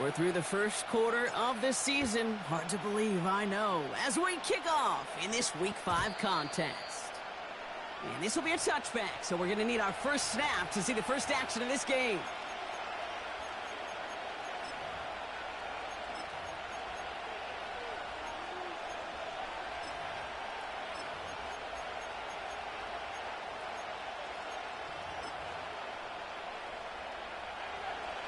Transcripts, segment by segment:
We're through the first quarter of this season. Hard to believe, I know, as we kick off in this Week 5 contest. And this will be a touchback, so we're going to need our first snap to see the first action of this game.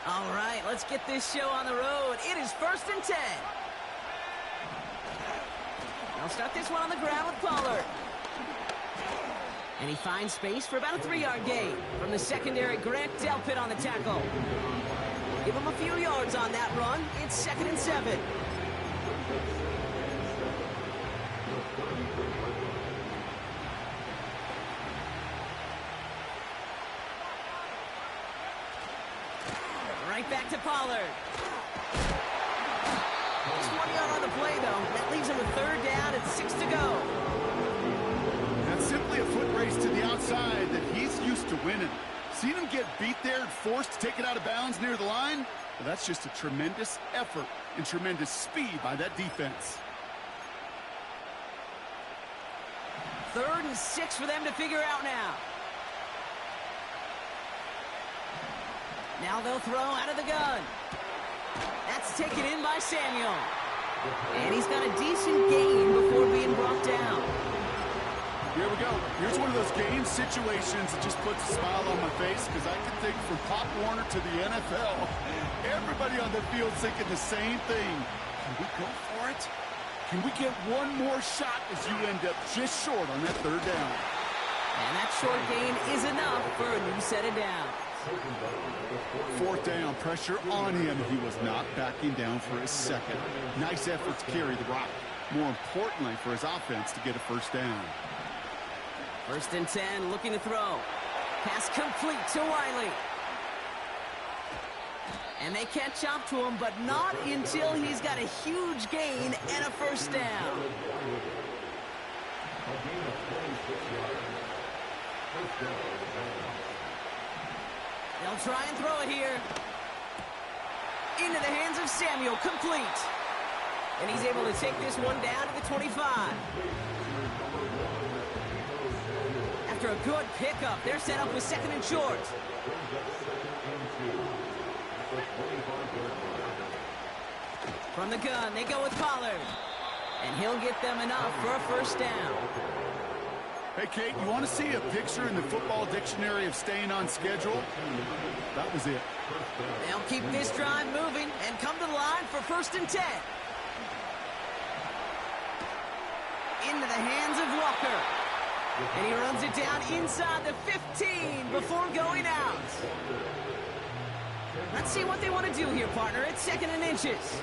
All right, let's get this show on the road. It is 1st and 10. They'll start this one on the ground with Pollard. And he finds space for about a 3-yard gain from the secondary. Grant Delpit on the tackle. Give him a few yards on that run. It's 2nd and 7. Right back to Pollard. Just 1 yard on the play, though. That leaves him with 3rd down and 6 to go. That's simply a foot race to the outside that he's used to winning. Seen him get beat there and forced to take it out of bounds near the line? Well, that's just a tremendous effort and tremendous speed by that defense. 3rd and 6 for them to figure out now. Now they'll throw out of the gun. That's taken in by Samuel. And he's got a decent gain before being brought down. Here we go. Here's one of those game situations that just puts a smile on my face because I can think from Pop Warner to the NFL. Everybody on the field thinking the same thing. Can we go for it? Can we get one more shot as you end up just short on that 3rd down? And that short gain is enough for a new set of downs. 4th down, pressure on him. He was not backing down for his second. Nice effort to carry the rock. More importantly, for his offense to get a 1st down. 1st and 10, looking to throw. Pass complete to Wiley. And they catch up to him, but not until he's got a huge gain and a 1st down. They'll try and throw it here. Into the hands of Samuel, complete. And he's able to take this one down to the 25. After a good pickup, they're set up with 2nd and short. From the gun, they go with Pollard. And he'll get them enough for a 1st down. Hey, Kate, you want to see a picture in the football dictionary of staying on schedule? That was it. They'll keep this drive moving and come to the line for 1st and 10. Into the hands of Walker. And he runs it down inside the 15 before going out. Let's see what they want to do here, partner. It's 2nd and inches.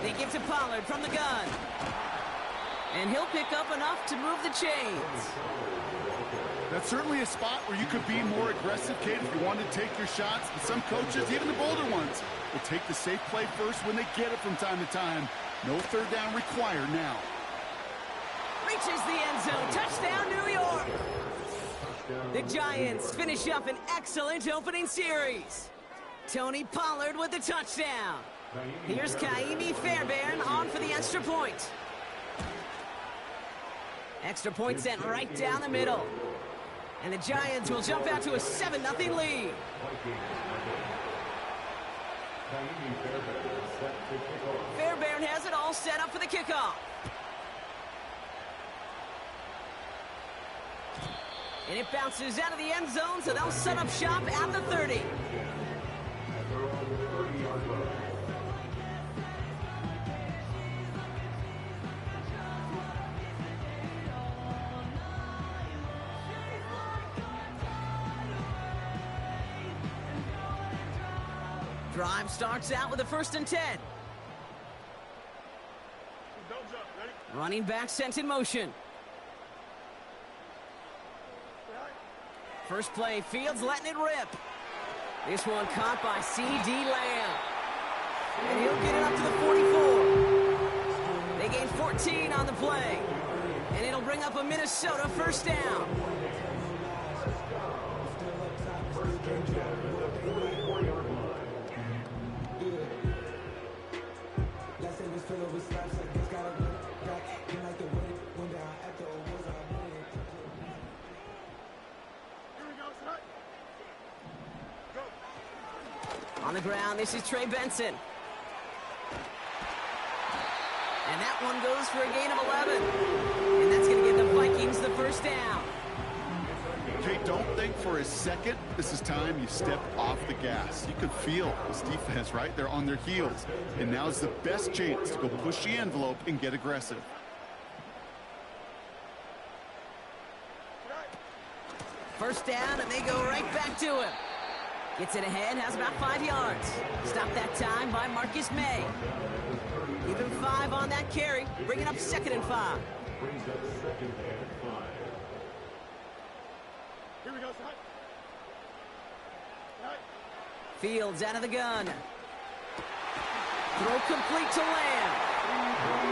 They get to Pollard from the gun. And he'll pick up enough to move the chains. That's certainly a spot where you could be more aggressive, Kate, if you wanted to take your shots. But some coaches, even the bolder ones, will take the safe play first when they get it from time to time. No 3rd down required now. Reaches the end zone. Touchdown, New York. The Giants finish up an excellent opening series. Tony Pollard with the touchdown. Here's Kaimi Fairbairn on for the extra point. Extra point sent right down the middle. And the Giants will jump out to a 7-0 lead. Fairbairn has it all set up for the kickoff. And it bounces out of the end zone, so they'll set up shop at the 30. Drive starts out with a 1st and 10. Running back sent in motion. First play, Fields letting it rip. This one caught by C.D. Lamb. And he'll get it up to the 44. They gain 14 on the play. And it'll bring up a Minnesota 1st down. On the ground, this is Trey Benson. And that one goes for a gain of 11. And that's going to give the Vikings the first down. Okay, don't think for a second this is time you step off the gas. You could feel this defense, right? They're on their heels. And now is the best chance to go push the envelope and get aggressive. First down, and they go right back to him. Gets it ahead, has about 5 yards. Stopped that time by Marcus May. Give him 5 on that carry, bringing up 2nd and 5. Here we go, son. Fields out of the gun. Throw complete to Lamb.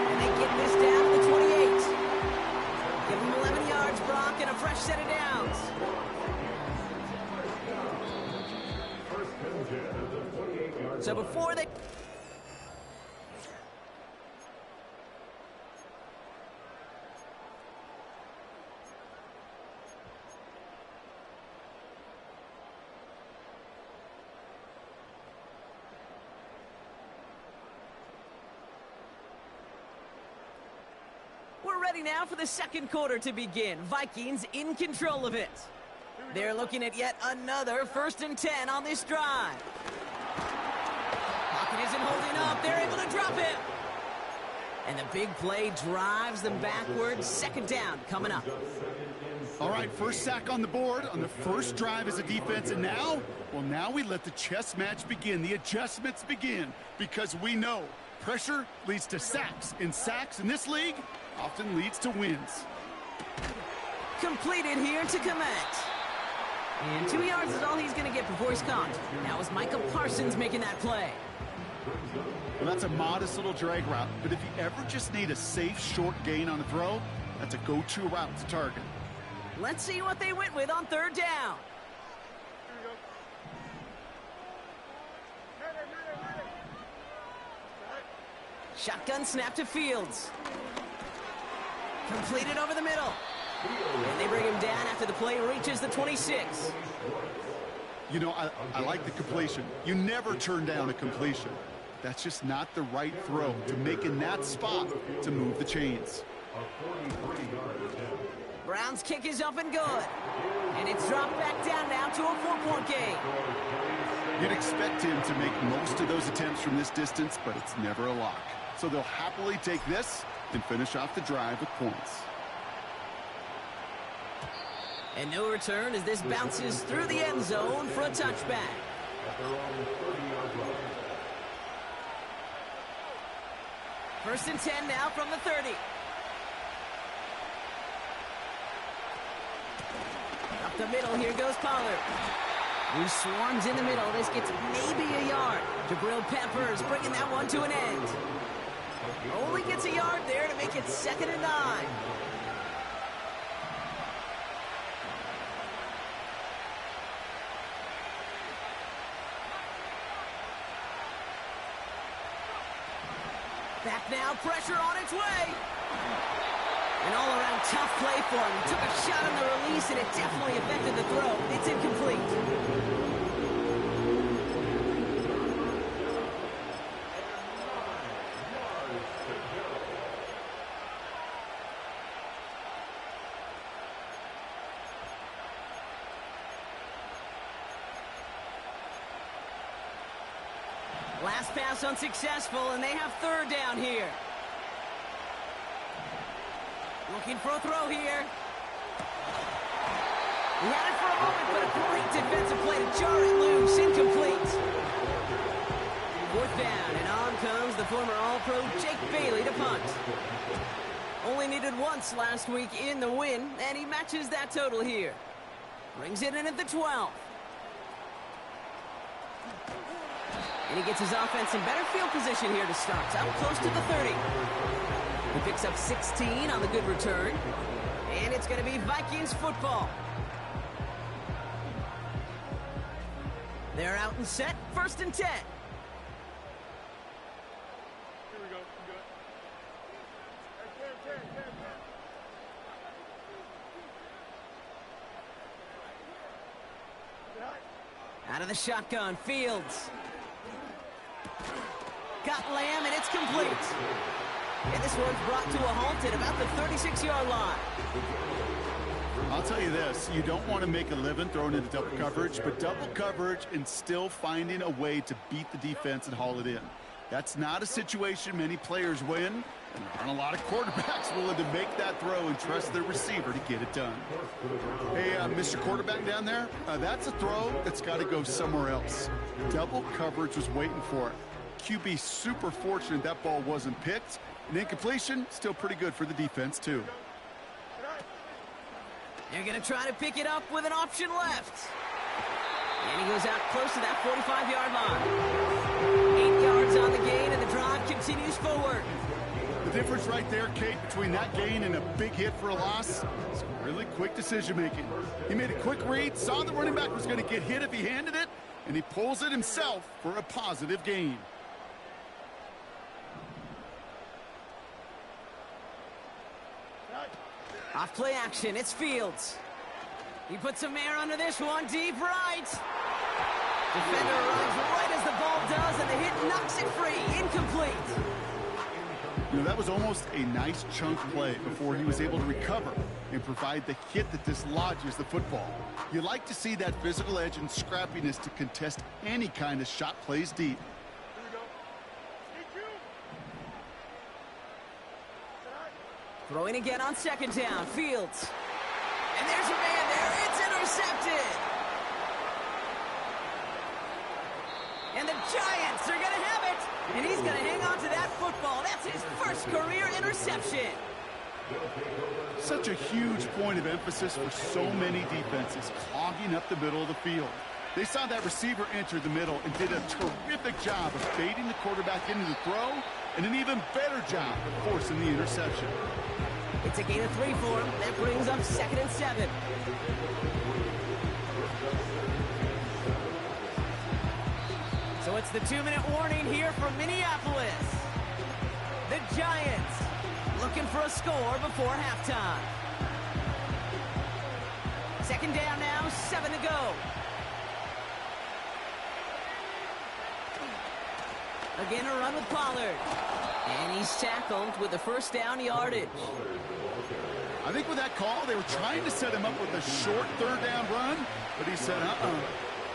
And they get this down to the 28. Give him 11 yards, Brock, and a fresh set of downs. So before they... We're ready now for the second quarter to begin. Vikings in control of it. They're looking at yet another 1st and 10 on this drive. Pocket isn't holding up. They're able to drop it. And the big play drives them backwards. 2nd down coming up. All right, first sack on the board on the first drive as a defense. And now, well, now we let the chess match begin. The adjustments begin because we know pressure leads to sacks. And sacks in this league often leads to wins. Completed here to Kmet. And 2 yards is all he's going to get before he's caught. That was Micah Parsons making that play. Well, that's a modest little drag route, but if you ever just need a safe, short gain on a throw, that's a go-to route to target. Let's see what they went with on 3rd down. Shotgun snap to Fields. Completed over the middle. And they bring him down after the play reaches the 26. You know, I like the completion. You never turn down a completion. That's just not the right throw to make in that spot to move the chains. Brown's kick is up and good. And it's dropped back down now to a 4-point game. You'd expect him to make most of those attempts from this distance, but it's never a lock. So they'll happily take this and finish off the drive with points. And no return as this bounces through the end zone for a touchback. First and 10 now from the 30. Up the middle, here goes Pollard. He swarms in the middle. This gets maybe a yard. Jabril Peppers bringing that one to an end. Only gets a yard there to make it 2nd and 9. Back now, pressure on its way. An all-around tough play for him. He took a shot on the release, and it definitely affected the throw. It's incomplete. Last pass unsuccessful, and they have 3rd down here. Looking for a throw here. He had it for a moment, but a great defensive play to jar it loose. Incomplete. 4th down, and on comes the former All-Pro Jake Bailey to punt. Only needed once last week in the win, and he matches that total here. Brings it in at the 12. And he gets his offense in better field position here to start. Out close to the 30. He picks up 16 on the good return. And it's going to be Vikings football. They're out and set. 1st and 10. Here we go. Good. Out of the shotgun, Fields. got Lamb, and it's complete. And this one's brought to a halt at about the 36-yard line. I'll tell you this, you don't want to make a living throwing into double coverage, but double coverage and still finding a way to beat the defense and haul it in. That's not a situation many players win, and there aren't a lot of quarterbacks willing to make that throw and trust their receiver to get it done. Hey, Mr. Quarterback down there, that's a throw that's got to go somewhere else. Double coverage was waiting for it. QB super fortunate that ball wasn't picked, and incompletion, still pretty good for the defense, too. They're going to try to pick it up with an option left. And he goes out close to that 45-yard line. 8 yards on the gain, and the drive continues forward. The difference right there, Kate, between that gain and a big hit for a loss is really quick decision-making. He made a quick read, saw the running back was going to get hit if he handed it, and he pulls it himself for a positive gain. Off play action, it's Fields. He puts some air under this one, deep right. Defender arrives right as the ball does, and the hit knocks it free, incomplete. You know, that was almost a nice chunk play before he was able to recover and provide the hit that dislodges the football. You like to see that physical edge and scrappiness to contest any kind of shot plays deep. Throwing again on second down, Fields. And there's a man there, it's intercepted. And the Giants are going to have it. And he's going to hang on to that football. That's his first career interception. Such a huge point of emphasis for so many defenses, clogging up the middle of the field. They saw that receiver enter the middle and did a terrific job of baiting the quarterback into the throw, and an even better job of forcing the interception. It's a gain of 3 for him. That brings up 2nd and 7. So it's the 2-minute warning here from Minneapolis. The Giants looking for a score before halftime. 2nd down now, 7 to go. Again, a run with Pollard. And he's tackled with the first down yardage. I think with that call, they were trying to set him up with a short 3rd down run, but he said,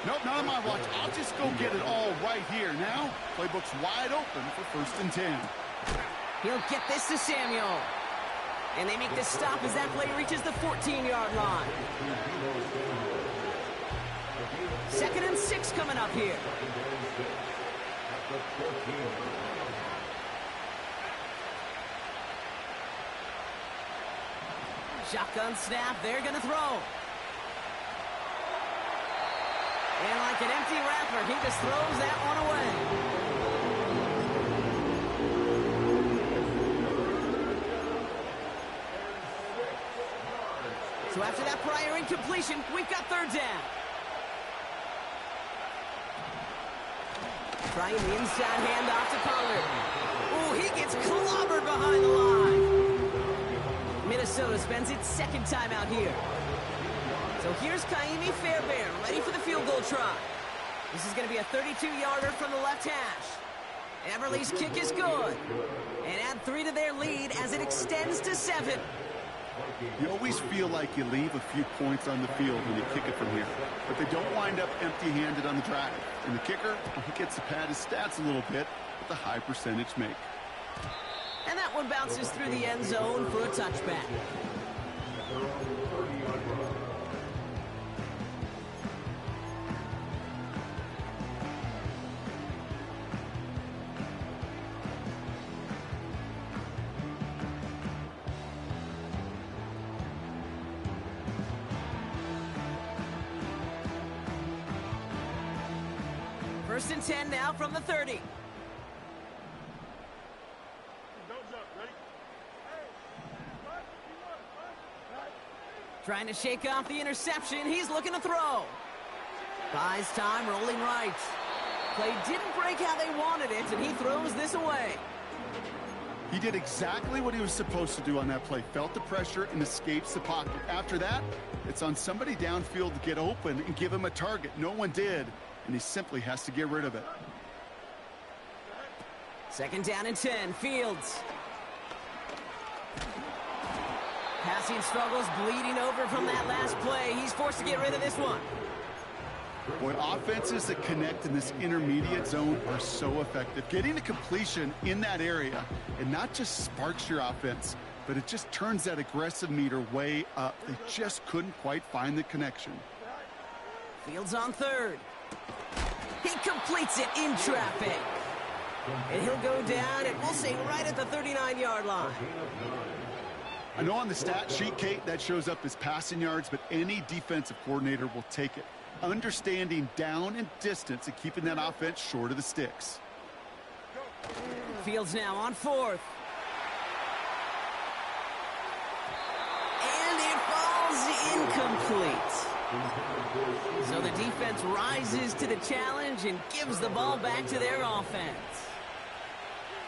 nope, not on my watch. I'll just go get it all right here. Now, playbook's wide open for 1st and 10. He'll get this to Samuel. And they make this stop as that play reaches the 14-yard line. 2nd and 6 coming up here. Shotgun snap, they're going to throw. And like an empty wrapper, he just throws that one away. So after that prior incompletion, we've got 3rd down. Trying the inside handoff to Pollard. Ooh, he gets clobbered behind the line. Minnesota spends its 2nd time out here. So here's Kaimi Fairbairn, ready for the field goal try. This is going to be a 32-yarder from the left hash. Everly's kick is good. And add 3 to their lead as it extends to 7. You always feel like you leave a few points on the field when you kick it from here, but they don't wind up empty-handed on the drive. And the kicker, he gets to pad his stats a little bit with a high percentage make. And that one bounces through the end zone for a touchback. First and 10 now from the 30. Trying to shake off the interception. He's looking to throw. Buys time, rolling right. Play didn't break how they wanted it, and he throws this away. He did exactly what he was supposed to do on that play. Felt the pressure and escapes the pocket. After that, it's on somebody downfield to get open and give him a target. No one did, and he simply has to get rid of it. Second down and 10, Fields. Passing struggles, bleeding over from that last play. He's forced to get rid of this one. Boy, offenses that connect in this intermediate zone are so effective. Getting a completion in that area, it not just sparks your offense, but it just turns that aggressive meter way up. They just couldn't quite find the connection. Fields on third. He completes it in traffic. And he'll go down, and we'll say right at the 39-yard line. I know on the stat sheet, Kate, that shows up as passing yards, but any defensive coordinator will take it. Understanding down and distance and keeping that offense short of the sticks. Fields now on fourth. And it falls incomplete. So the defense rises to the challenge and gives the ball back to their offense.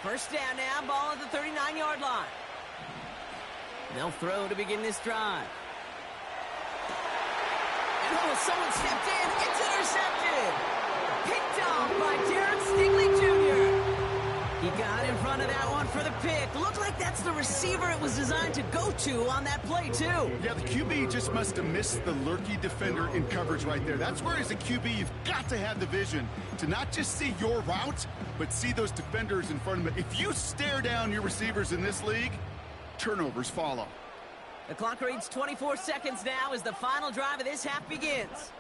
First down now, ball at the 39-yard line. They'll throw to begin this drive. And oh, someone stepped in. It's intercepted. Picked off by Jared Stingley Jr. He got in front of that one for the pick. Looked like that's the receiver it was designed to go to on that play, too. Yeah, the QB just must have missed the lurky defender in coverage right there. That's where, as a QB, you've got to have the vision to not just see your route, but see those defenders in front of them. If you stare down your receivers in this league, turnovers follow. The clock reads 24 seconds now as the final drive of this half begins.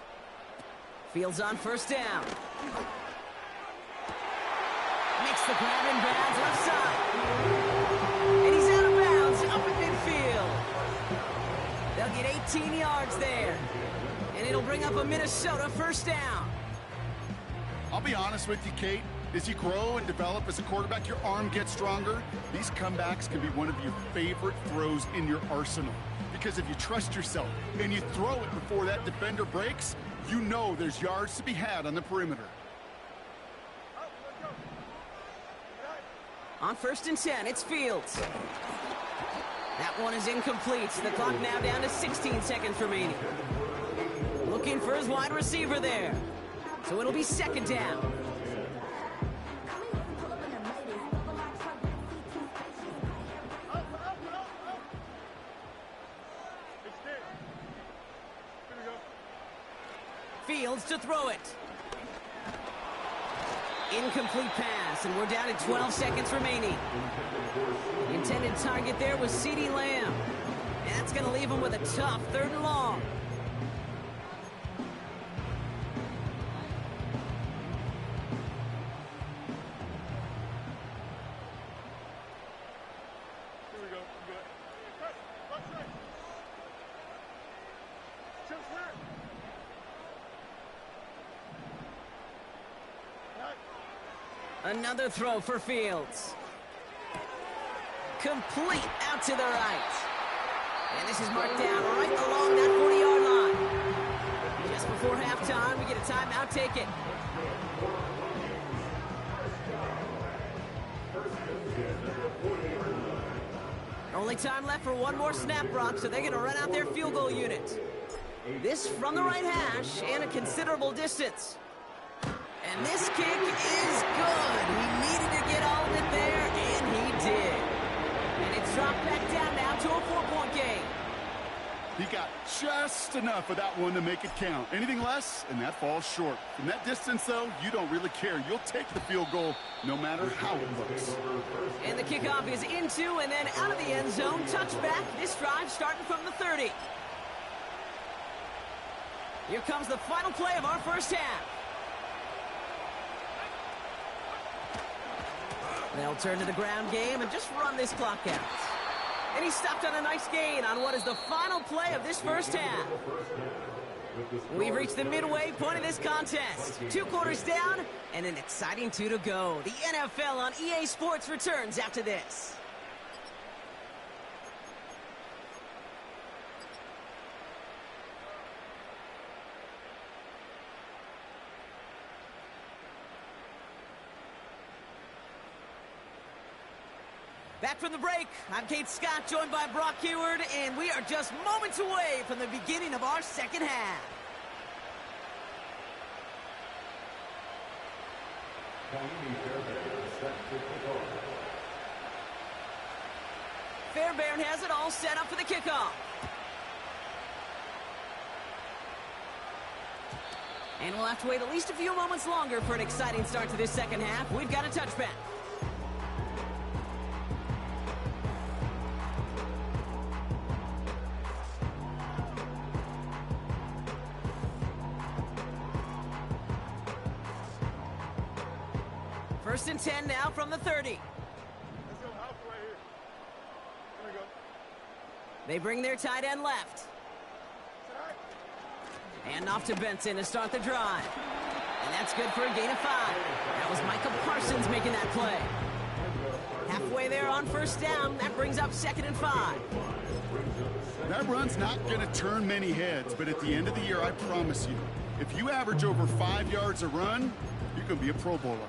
Fields on first down. Makes the grab in bounds left side. And he's out of bounds up at midfield. They'll get 18 yards there. And it'll bring up a Minnesota first down. I'll be honest with you, Kate. As you grow and develop as a quarterback, your arm gets stronger. These comebacks can be one of your favorite throws in your arsenal. Because if you trust yourself and you throw it before that defender breaks, you know there's yards to be had on the perimeter. On first and 10, it's Fields. That one is incomplete. The clock now down to 16 seconds remaining. Looking for his wide receiver there. So it'll be second down. Fields to throw it. Incomplete pass, and we're down to 12 seconds remaining. The intended target there was CeeDee Lamb. And that's going to leave him with a tough third and long. Here we go. Good. Left side. Jump clear. Another throw for Fields. Complete out to the right. And this is marked down right along that 40-yard line. Just before halftime, we get a timeout taken. Only time left for one more snap, Brock, so they're going to run out their field goal unit. This from the right hash and a considerable distance. And this kick is good. He needed to get all of it there, and he did. And it's dropped back down now to a 4-point game. He got just enough of that one to make it count. Anything less, and that falls short. From that distance, though, you don't really care. You'll take the field goal no matter how it looks. And the kickoff is into and then out of the end zone. Touchback. This drive starting from the 30. Here comes the final play of our first half. They'll turn to the ground game and just run this clock out. And he stopped on a nice gain on what is the final play of this first half. We've reached the midway point of this contest. 2 quarters down and an exciting 2 to go. The NFL on EA Sports returns after this. Back from the break, I'm Kate Scott, joined by Brock Huard, and we are just moments away from the beginning of our second half. Fairbairn has it all set up for the kickoff. And we'll have to wait at least a few moments longer for an exciting start to this second half. We've got a touchback. First and 10 now from the 30. Let's go halfway here. There we go. They bring their tight end left. And off to Benson to start the drive. And that's good for a gain of 5. That was Micah Parsons making that play. Halfway there on first down. That brings up 2nd and 5. That run's not going to turn many heads, but at the end of the year, I promise you, if you average over 5 yards a run, you're going to be a Pro Bowler.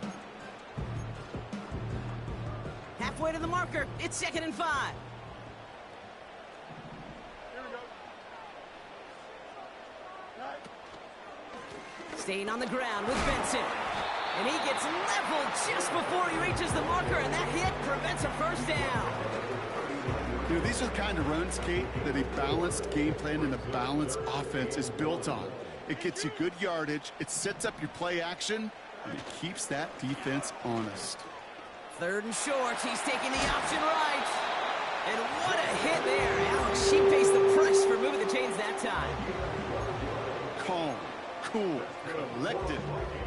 Halfway to the marker. It's 2nd and 5. Here we go. Right. Staying on the ground with Benson. And he gets leveled just before he reaches the marker, and that hit prevents a first down. You know, these are the kind of runs, Kate, that a balanced game plan and a balanced offense is built on. It gets you good yardage, it sets up your play action, and it keeps that defense honest. 3rd and short. He's taking the option right. And what a hit there. Alex, she faced the price for moving the chains that time. Calm, cool, collected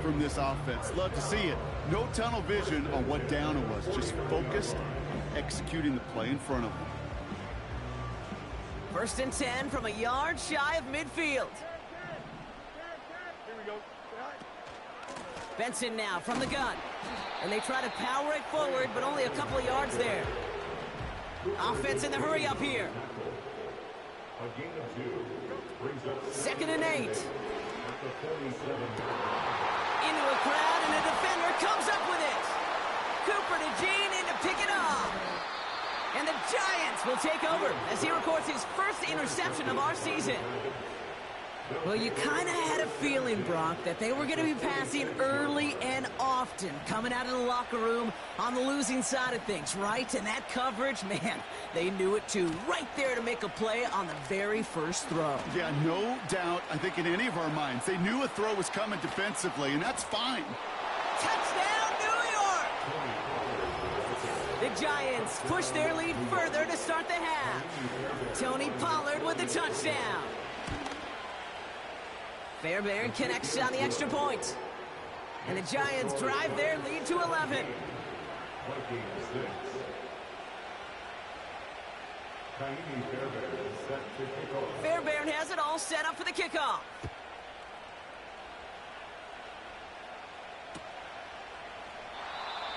from this offense. Love to see it. No tunnel vision on what down it was. Just focused, executing the play in front of them. 1st and 10 from a yard shy of midfield. Here we go. Right. Benson now from the gun. And they try to power it forward, but only a couple of yards there. Offense in the hurry up here. 2nd and 8. Into a crowd, and a defender comes up with it. Cooper to Jean in to pick it up. And the Giants will take over as he records his first interception of our season. Well, you kind of had a feeling, Brock, that they were going to be passing early and often, coming out of the locker room on the losing side of things, right? And that coverage, man, they knew it too. Right there to make a play on the very first throw. Yeah, no doubt, I think in any of our minds, they knew a throw was coming defensively, and that's fine. Touchdown, New York! The Giants push their lead further to start the half. Tony Pollard with the touchdown. Fairbairn connects on the extra point. And the Giants drive their lead to 11. Fairbairn has it all set up for the kickoff.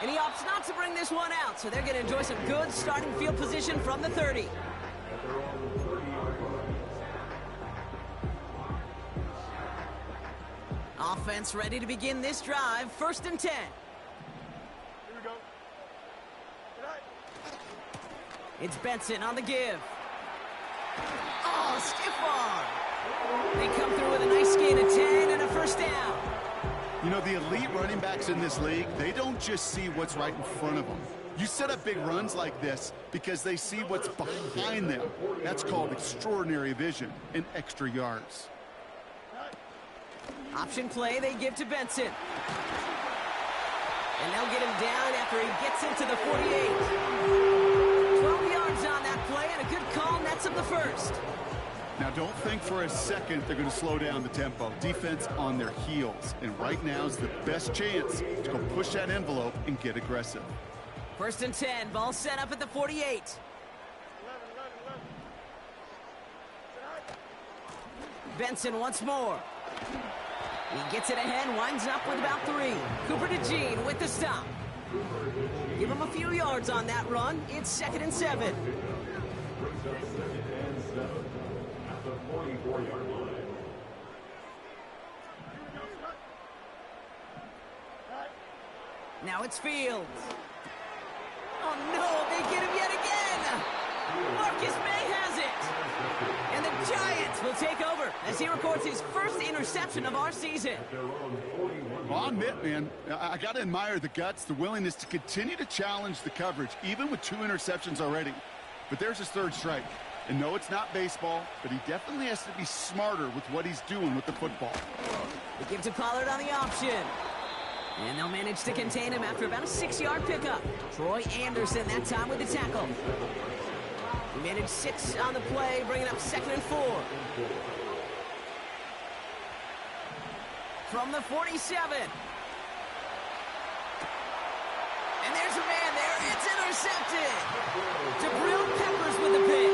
And he opts not to bring this one out, so they're going to enjoy some good starting field position from the 30. Offense ready to begin this drive. 1st and 10. Here we go. Right. It's Benson on the give. Oh, stiff arm. They come through with a nice gain of 10 and a first down. You know, the elite running backs in this league, they don't just see what's right in front of them. You set up big runs like this because they see what's behind them. That's called extraordinary vision and extra yards. Option play they give to Benson. And they'll get him down after he gets into the 48. 12 yards on that play, and a good call nets him the first. Now, don't think for a second they're going to slow down the tempo. Defense on their heels. And right now is the best chance to go push that envelope and get aggressive. 1st and 10, ball set up at the 48. 11. Benson once more. He gets it ahead, winds up with about 3. Cooper to Jean with the stop. Give him a few yards on that run. It's 2nd and 7. Now it's Fields. Oh no, they get him yet again. Marcus May has it. And the Giants will take over as he records his first interception of our season. Well, I'll admit, man, I got to admire the guts, the willingness to continue to challenge the coverage, even with 2 interceptions already. But there's his 3rd strike. And no, it's not baseball, but he definitely has to be smarter with what he's doing with the football. They give to Pollard on the option. And they'll manage to contain him after about a 6-yard pickup. Troy Anderson that time with the tackle. He managed 6 on the play, bringing up 2nd and 4. From the 47. And there's a man there. It's intercepted. Jabril Peppers with the pick.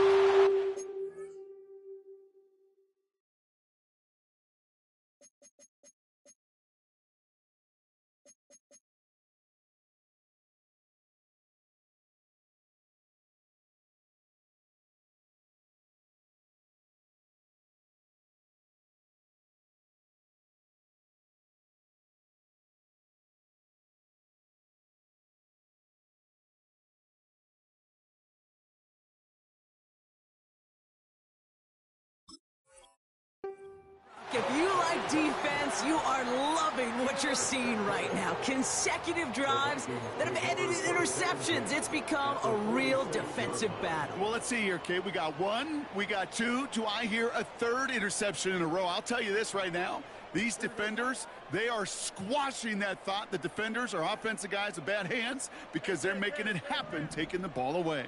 If you like defense, you are loving what you're seeing right now. Consecutive drives that have ended in interceptions. It's become a real defensive battle. Well, let's see here, Kate. We got 1, we got 2. Do I hear a 3rd interception in a row? I'll tell you this right now. These defenders, they are squashing that thought. The defenders are offensive guys with bad hands because they're making it happen, taking the ball away.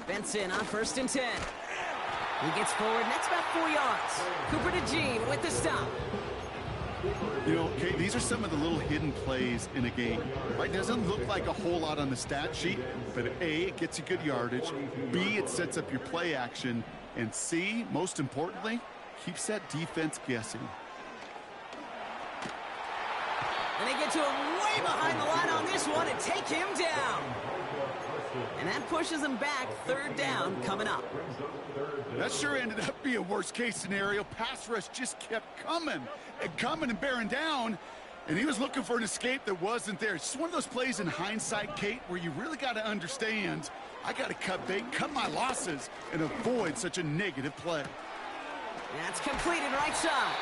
Benson on 1st and 10. He gets forward, and that's about 4 yards. Cooper DeJean with the stop. You know, Kate, these are some of the little hidden plays in a game. Right? Doesn't look like a whole lot on the stat sheet, but A, it gets you good yardage. B, it sets up your play action. And C, most importantly, keeps that defense guessing. And they get to him way behind the line on this one and take him down. And that pushes him back. 3rd down coming up. That sure ended up being a worst-case scenario. Pass rush just kept coming and bearing down, and he was looking for an escape that wasn't there. It's just one of those plays in hindsight, Kate, where you really got to understand, I got to cut bait, cut my losses, and avoid such a negative play. That's completed right side.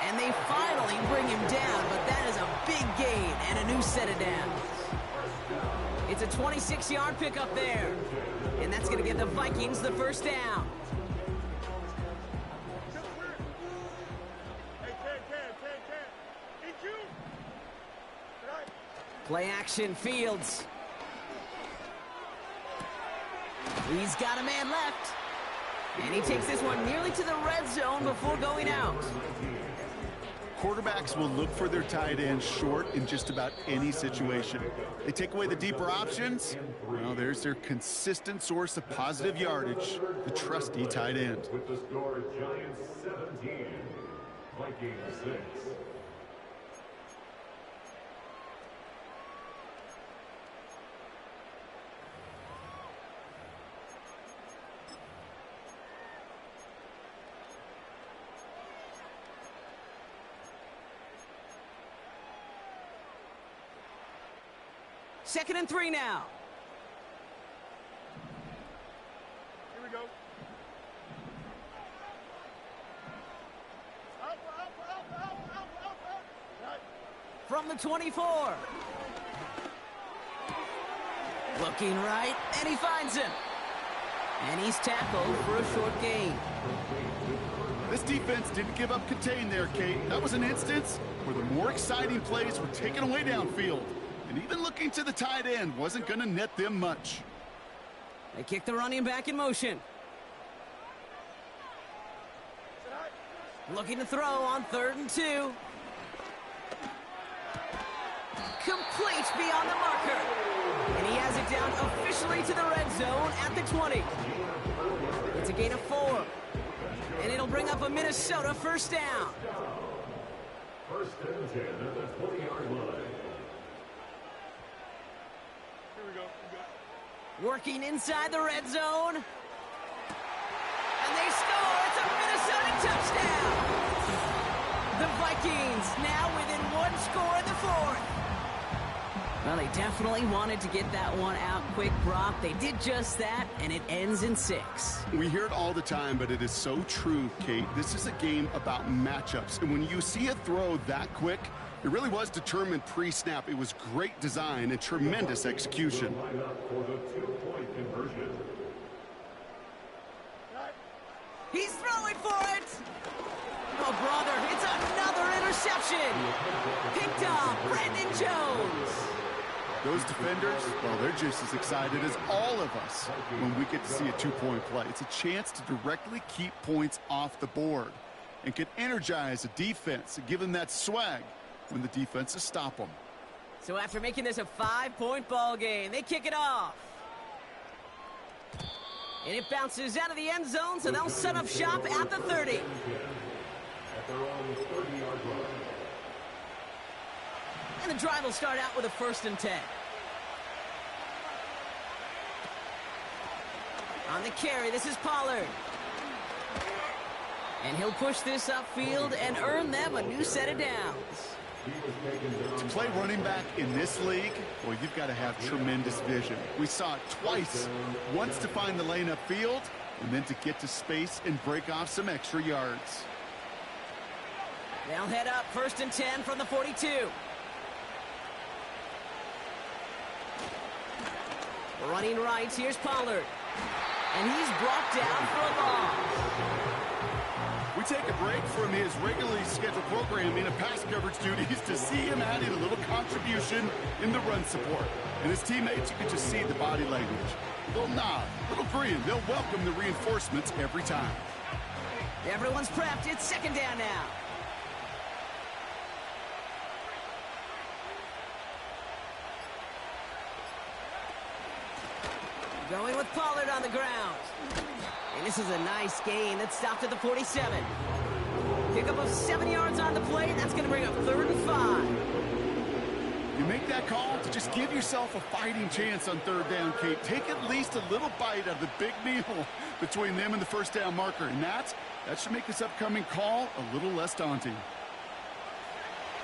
And they finally bring him down, but that is a big gain and a new set of downs. It's a 26-yard pickup there. And that's going to give the Vikings the 1st down. Play action, Fields. He's got a man left. And he takes this one nearly to the red zone before going out. Quarterbacks will look for their tight end short in just about any situation. They take away the deeper options. Well, there's their consistent source of positive yardage, the trusty tight end. With the score, Giants 17, Vikings 6. Second and 3 now. Here we go. Right. From the 24. Looking right, and he finds him. And he's tackled for a short gain. This defense didn't give up contain there, Kate. That was an instance where the more exciting plays were taken away downfield. And even looking to the tight end wasn't going to net them much. They kick the running back in motion. Looking to throw on 3rd and 2. Complete beyond the marker. And he has it down officially to the red zone at the 20. It's a gain of 4. And it'll bring up a Minnesota 1st down. 1st and 10 at the 20-yard line. Working inside the red zone. And they score. It's a Minnesota touchdown. The Vikings now within 1 score in the 4th. Well, they definitely wanted to get that one out quick, Brock. They did just that, and it ends in 6. We hear it all the time, but it is so true, Kate. This is a game about matchups. And when you see a throw that quick, it really was determined pre-snap. It was great design and tremendous execution. For the 2-point conversion. He's throwing for it! Oh, brother, it's another interception! Picked off Brandon Jones! Those defenders, well, they're just as excited as all of us when we get to see a 2-point play. It's a chance to directly keep points off the board and can energize a defense and give them that swag when the defenses stop them. So after making this a 5-point ball game, they kick it off. And it bounces out of the end zone, so they'll set up shop at the 30. At their own 30-yard line. And the drive will start out with a 1st and 10. On the carry, this is Pollard. And he'll push this upfield and earn them a new set of downs. To play running back in this league, well, you've got to have tremendous vision. We saw it twice. Once to find the lane upfield, and then to get to space and break off some extra yards. They'll head up 1st and 10 from the 42. Running right, here's Pollard. And he's brought down for a loss. We take a break from his regularly scheduled programming of pass coverage duties to see him adding a little contribution in the run support. And his teammates, you can just see the body language. A little nod, a little grin. They'll welcome the reinforcements every time. Everyone's prepped. It's 2nd down now. Going with Pollard on the ground. And this is a nice gain that stopped at the 47. Pickup of 7 yards on the play. That's going to bring up 3rd and 5. You make that call to just give yourself a fighting chance on 3rd down, Kate. Take at least a little bite of the big meal between them and the 1st down marker. And that should make this upcoming call a little less daunting.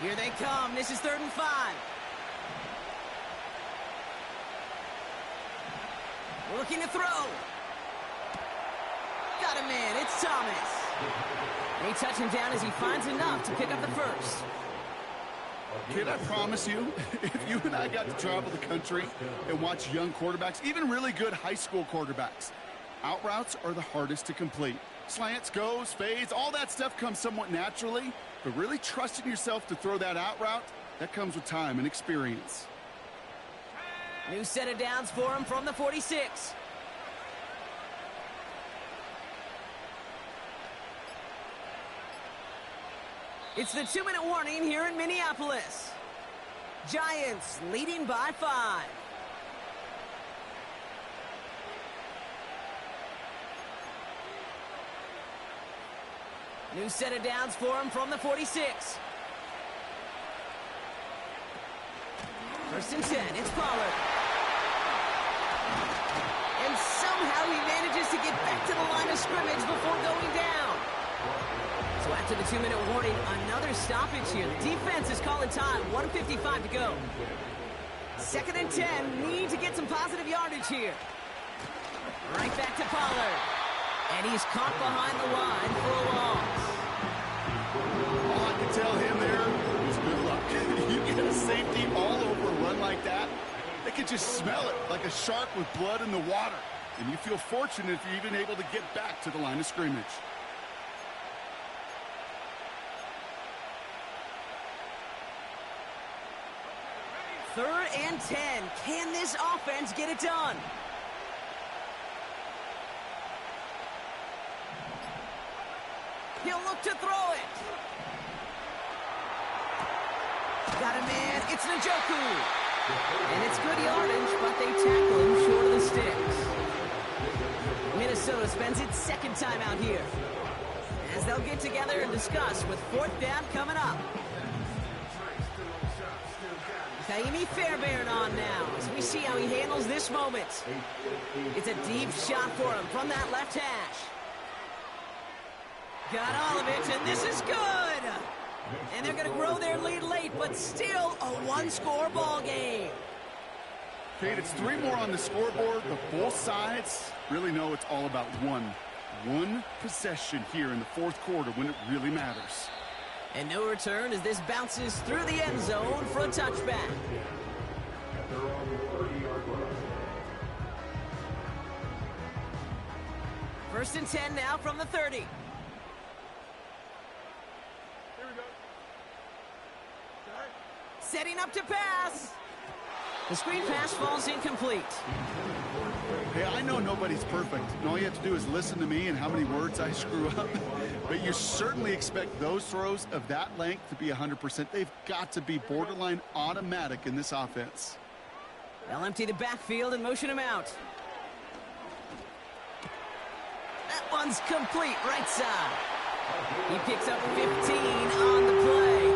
Here they come. This is 3rd and 5. Looking to throw. Got him in. It's Thomas. They touch him down as he finds enough to pick up the 1st. Kid, I promise you, if you and I got to travel the country and watch young quarterbacks, even really good high school quarterbacks, out routes are the hardest to complete. Slants, goes, fades, all that stuff comes somewhat naturally, but really trusting yourself to throw that out route, that comes with time and experience. New set of downs for him from the 46. It's the 2-minute warning here in Minneapolis. Giants leading by 5. New set of downs for him from the 46. 1st and 10, it's Pollard. And somehow he manages to get back to the line of scrimmage before going down. So after the 2-minute warning, another stoppage here. The defense is calling time, 1:55 to go. 2nd and 10, need to get some positive yardage here. Right back to Pollard. And he's caught behind the line for a loss. All I can tell him there is good luck. You get a safety all over a run like that, they can just smell it like a shark with blood in the water. And you feel fortunate if you're even able to get back to the line of scrimmage. Third and 10. Can this offense get it done? He'll look to throw it. Got him in. It's Njoku. And it's good yardage, but they tackle him short of the sticks. Minnesota spends its 2nd time out here, as they'll get together and discuss with 4th down coming up. Kaimi Fairbairn on now as we see how he handles this moment. It's a deep shot for him from that left hash. Got all of it, and this is good. And they're going to grow their lead late, but still a one-score ball game. Kate, it's 3 more on the scoreboard, but both sides really know it's all about one possession here in the fourth quarter when it really matters. And no return as this bounces through the end zone for a touchback. First and 10 now from the 30. Here we go. Okay. Setting up to pass. The screen pass falls incomplete. Hey, I know nobody's perfect, and all you have to do is listen to me and how many words I screw up. But you certainly expect those throws of that length to be 100%. They've got to be borderline automatic in this offense. They'll empty the backfield and motion him out. That one's complete, right side. He picks up 15 on the play.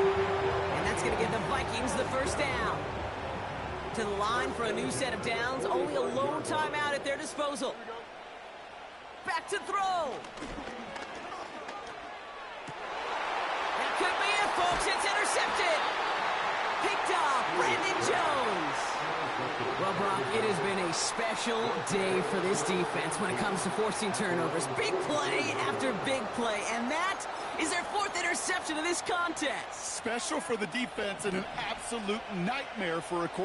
And that's going to give the Vikings the first down. To the line for a new set of downs. Only a lone timeout at their disposal. Back to throw. That could be it, folks. It's intercepted. Picked off Brandon Jones. Well, Brock, it has been a special day for this defense when it comes to forcing turnovers. Big play after big play, and that is their 4th interception of this contest. Special for the defense and an absolute nightmare for a quarterback.